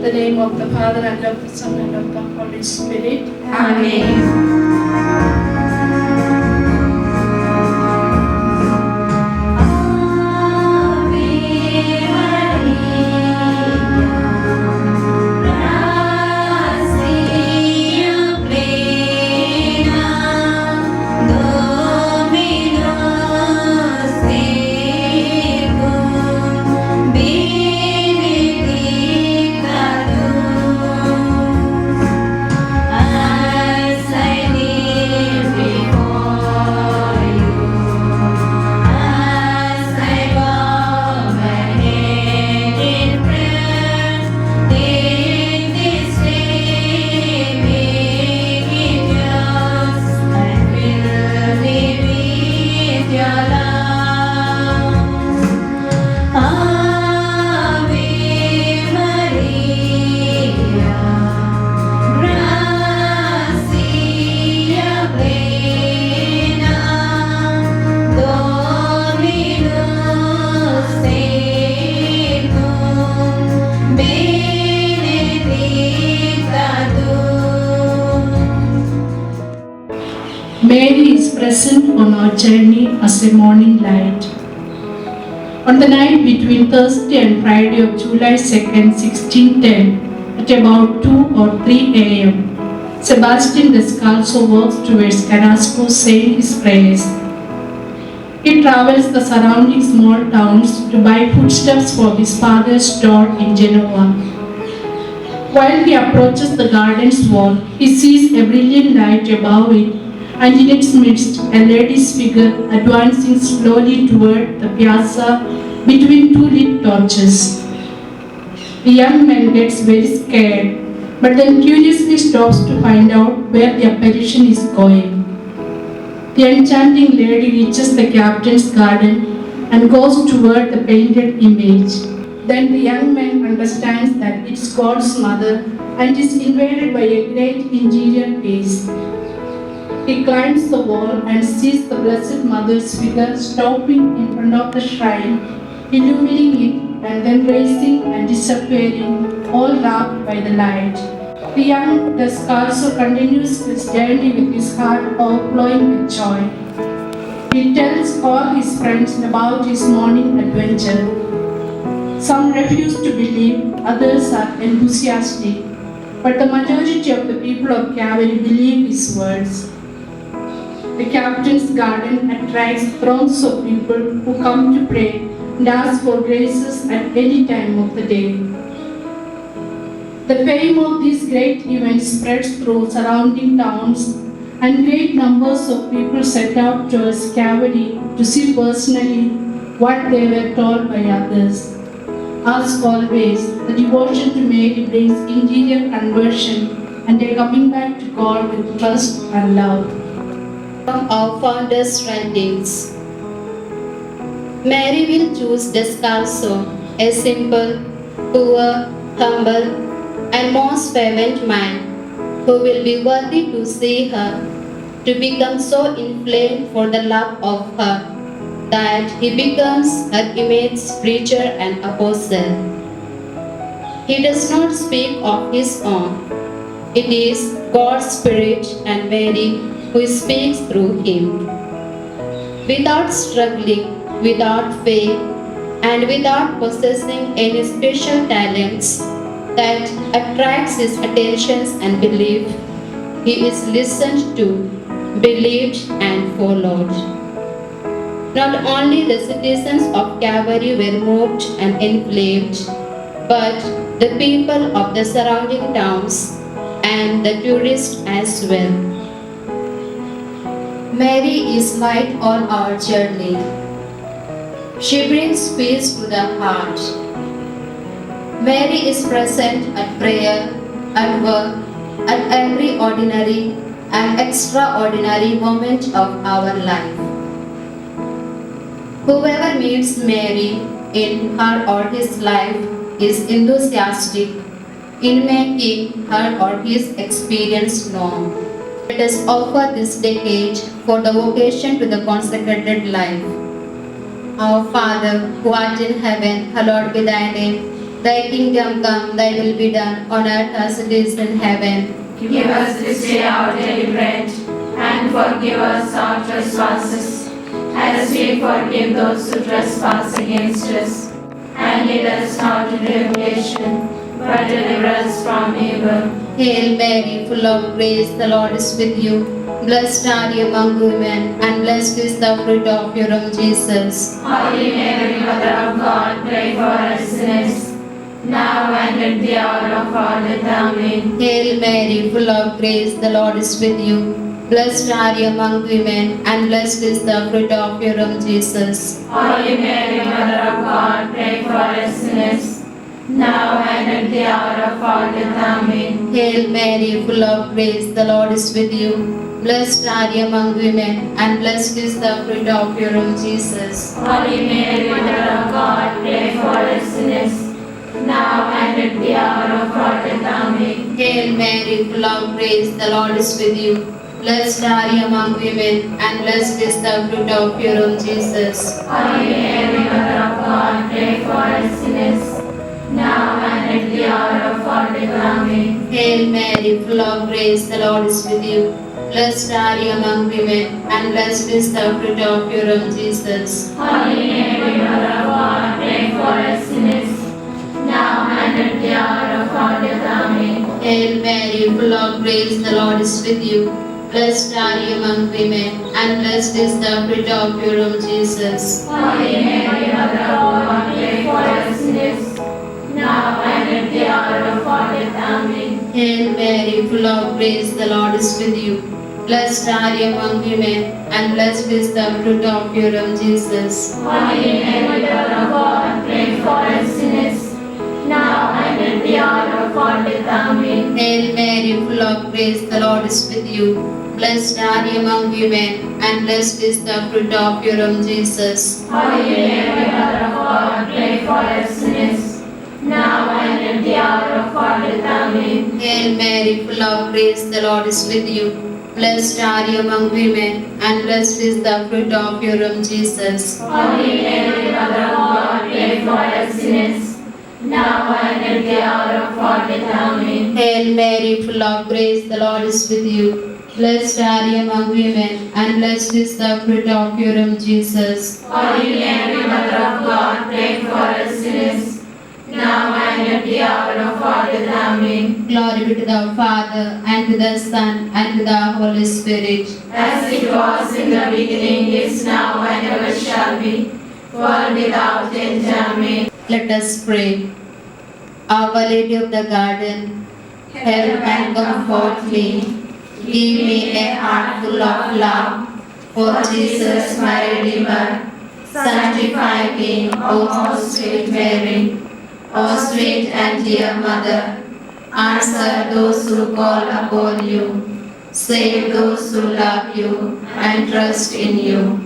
the name of the Father, and of the Son, and of the Holy Spirit. Amen. Mary is present on our journey as a morning light. On the night between Thursday and Friday of July 2nd, 1610, at about 2 or 3 a.m., Sebastian Descalzo walks towards Carrasco saying his prayers. He travels the surrounding small towns to buy foodstuffs for his father's store in Genoa. While he approaches the garden's wall, he sees a brilliant light above it, and in its midst a lady's figure advancing slowly toward the piazza between two lit torches. The young man gets very scared, but then curiously stops to find out where the apparition is going. The enchanting lady reaches the captain's garden and goes toward the painted image. Then the young man understands that it's God's mother and is invaded by a great interior peace. He climbs the wall and sees the Blessed Mother's figure stopping in front of the shrine, illumining it and then rising and disappearing, all wrapped by the light. The young Descalzo continues his journey with his heart overflowing with joy. He tells all his friends about his morning adventure. Some refuse to believe, others are enthusiastic, but the majority of the people of Calvary believe his words. The captain's garden attracts throngs of people who come to pray and ask for graces at any time of the day. The fame of these great events spreads through surrounding towns, and great numbers of people set out towards Calvary to see personally what they were told by others. As always, the devotion to Mary brings interior conversion and a coming back to God with trust and love. From our founder's writings, Mary will choose Descalzo, a simple, poor, humble, and most fervent man who will be worthy to see her, to become so inflamed for the love of her that he becomes her image, preacher, and apostle. He does not speak of his own. It is God's Spirit and Mary who speaks through him. Without struggling, without faith, and without possessing any special talents that attracts his attentions and belief, he is listened to, believed, and followed. Not only the citizens of Calvary were moved and inflamed, but the people of the surrounding towns and the tourists as well. Mary is light on our journey. She brings peace to the heart. Mary is present at prayer, at work, at every ordinary and extraordinary moment of our life. Whoever meets Mary in her or his life is enthusiastic in making her or his experience known. Let us offer this decade for the vocation to the consecrated life. Our Father, who art in heaven, hallowed be thy name. Thy kingdom come, thy will be done on earth as it is in heaven. Give us this day our daily bread, and forgive us our trespasses, as we forgive those who trespass against us. And lead us not into temptation, but deliver us from evil. Hail Mary, full of grace, the Lord is with you. Blessed are you among women, and blessed is the fruit of your womb, Jesus. Holy Mary, Mother of God, pray for us sinners, now and at the hour of our death. Amen. Hail Mary, full of grace, the Lord is with you. Blessed are you among women, and blessed is the fruit of your womb, Jesus. Holy Mary, Mother of God, pray for us sinners, now and at the hour of our death. Amen. Hail Mary, full of grace, the Lord is with you. Blessed are you among women, and blessed is the fruit of your womb, Jesus. Holy Mary, Mother of God, pray for us sinners, now and at the hour of our death. Amen. Hail Mary, full of grace, the Lord is with you. Blessed are you among women, and blessed is the fruit of your womb, Jesus. Holy Mary, Mother of God, pray for us sinners, now and at the hour of our death. Amen. Hail Mary, full of grace, the Lord is with you. Blessed are you among women, and blessed is the fruit of your womb, Jesus. Holy Mary, Mother of God, pray for us sinners, now and at the hour of our death. Amen. Hail Mary, full of grace, the Lord is with you. Blessed are you among women, and blessed is the fruit of your womb, Jesus. Holy Mary, Mother of God, pray for us sinners, now and at the hour of our death. Amen. Hail Mary, full of grace, the Lord is with you. Blessed are you among women, and blessed is the fruit of your womb, Jesus. Holy Mary, Mother of God, pray for us sinners, now and at the hour of our death. Amen. Hail Mary, full of grace, the Lord is with you. Blessed are you among women, and blessed is the fruit of your womb, Jesus. Holy Mary, Mother of God, pray for us sinners, now and at the hour of our death. Amen. Hail Mary, full of grace, the Lord is with you. Blessed are you among women, and blessed is the fruit of your womb, Jesus. Holy Mary, Mother of God, pray for us sinners, now and at the hour of our death. Amen. Hail Mary, full of grace, the Lord is with you. Blessed are you among women, and blessed is the fruit of your womb, Jesus. Holy Mary, Mother of God, pray for us sinners, now and at the hour of our death. Amen. Glory be to the Father, and to the Son, and to the Holy Spirit. As it was in the beginning, is now, and ever shall be, world without end. Amen. Let us pray. Our Lady of the Garden, help and comfort me. Give me a heart full of love for Jesus, my Redeemer. Sanctify me, O most sweet Mary, O sweet and dear Mother. Answer those who call upon you. Save those who love you and trust in you.